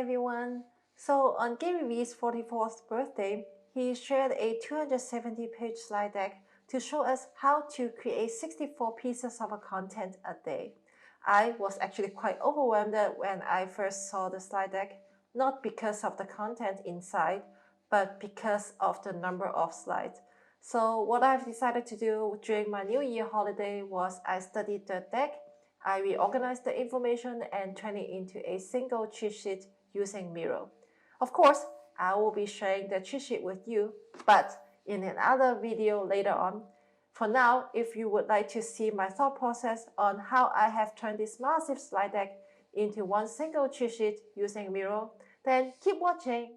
everyone! So on Gary Vee's 44th birthday, he shared a 270-page slide deck to show us how to create 64 pieces of content a day. I was actually quite overwhelmed when I first saw the slide deck, not because of the content inside, but because of the number of slides. So what I've decided to do during my New Year holiday was I studied the deck, I reorganized the information and turned it into a single cheat sheet using Mural. Of course, I will be sharing the cheat sheet with you, but in another video later on. For now, if you would like to see my thought process on how I have turned this massive slide deck into one single cheat sheet using Mural, then keep watching.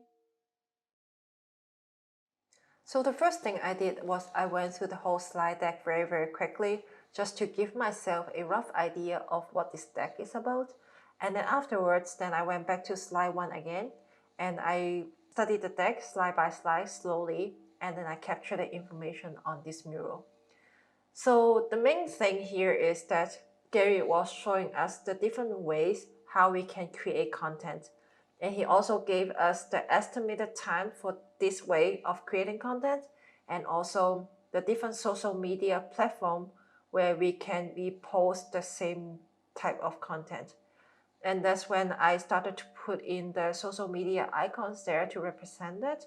So the first thing I did was I went through the whole slide deck very quickly just to give myself a rough idea of what this deck is about. And then afterwards, then I went back to slide 1 again and I studied the deck slide by slide slowly, and then I captured the information on this Mural. So the main thing here is that Gary was showing us the different ways how we can create content. And he also gave us the estimated time for this way of creating content, and also the different social media platform where we can repost the same type of content. And that's when I started to put in the social media icons there to represent that.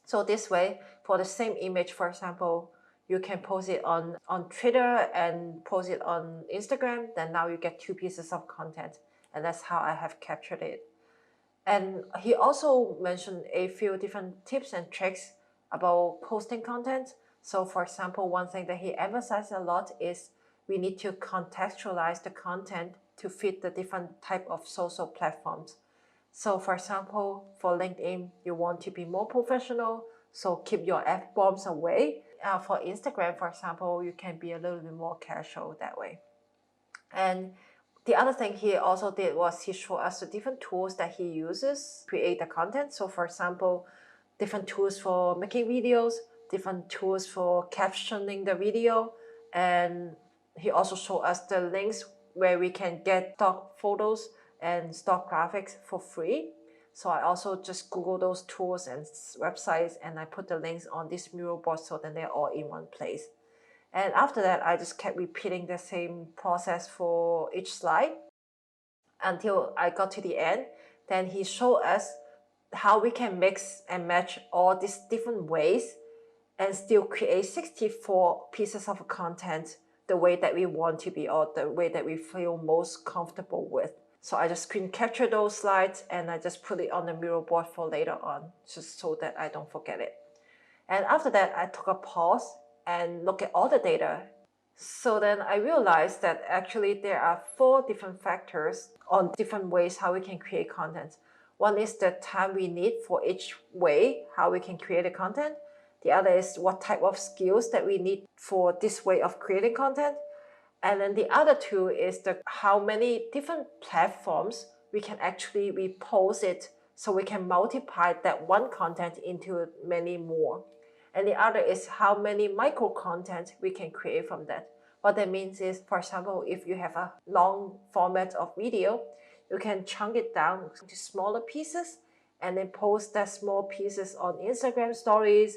So this way, for the same image, for example, you can post it on Twitter and post it on Instagram, then now you get 2 pieces of content. And that's how I have captured it. And he also mentioned a few different tips and tricks about posting content. So for example, one thing that he emphasized a lot is we need to contextualize the content to fit the different type of social platforms. So for example, for LinkedIn, you want to be more professional, so keep your F-bombs away. For Instagram, for example, you can be a little bit more casual that way. And the other thing he also did was he showed us the different tools that he uses to create the content. So for example, different tools for making videos, different tools for captioning the video, and he also showed us the links where we can get stock photos and stock graphics for free. So I also just Google those tools and websites, and I put the links on this Mural board so that they're all in one place. And after that, I just kept repeating the same process for each slide until I got to the end. Then he showed us how we can mix and match all these different ways and still create 64 pieces of content the way that we want to be, or the way that we feel most comfortable with. So I just screen capture those slides and I just put it on the Mural board for later on, just so that I don't forget it. And after that, I took a pause and look at all the data. So then I realized that actually there are 4 different factors on different ways how we can create content. One is the time we need for each way how we can create a content. The other is what type of skills that we need for this way of creating content. And then the other 2 is how many different platforms we can actually repost it, so we can multiply that one content into many more. And the other is how many micro content we can create from that. What that means is, for example, if you have a long format of video, you can chunk it down into smaller pieces and then post that small pieces on Instagram stories,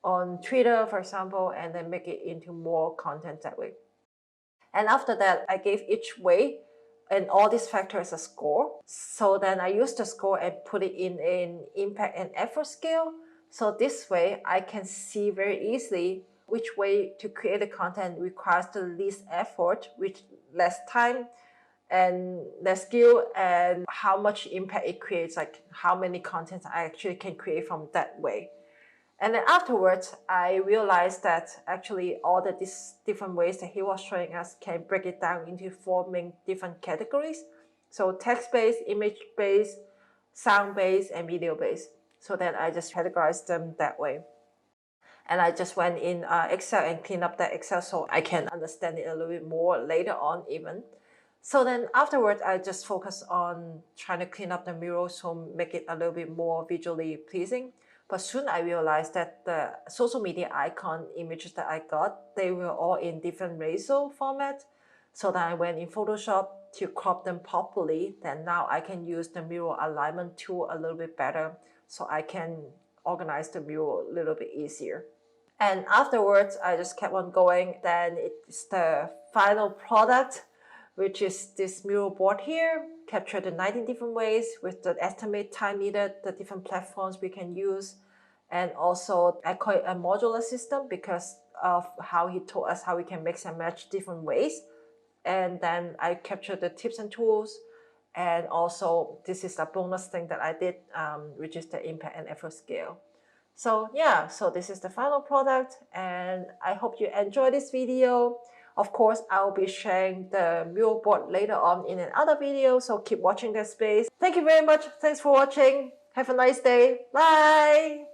on Twitter, for example, and then make it into more content that way. And after that, I gave each way and all these factors a score. So then I used the score and put it in an impact and effort scale. So this way I can see very easily which way to create the content requires the least effort, which less time and less skill, and how much impact it creates, like how many contents I actually can create from that way. And then afterwards, I realized that actually all these different ways that he was showing us can break it down into 4 main different categories. So text-based, image-based, sound-based, and video-based. So then I just categorized them that way. And I just went in Excel and cleaned up that Excel so I can understand it a little bit more later on even. So then afterwards, I just focused on trying to clean up the Mural, so make it a little bit more visually pleasing. But soon I realized that the social media icon images that I got, they were all in different ratio format. So then I went in Photoshop to crop them properly, then now I can use the Mural alignment tool a little bit better, so I can organize the mural a little bit easier. And afterwards, I just kept on going. Then it's the final product, which is this mural board here, captured in 19 different ways with the estimate time needed, the different platforms we can use. And also I call it a modular system because of how he told us how we can mix and match different ways. And then I captured the tips and tools. And also this is a bonus thing that I did, which is the impact and effort scale. So yeah, so this is the final product, and I hope you enjoy this video. Of course, I'll be sharing the mural board later on in another video, so keep watching that space. Thank you very much. Thanks for watching. Have a nice day. Bye.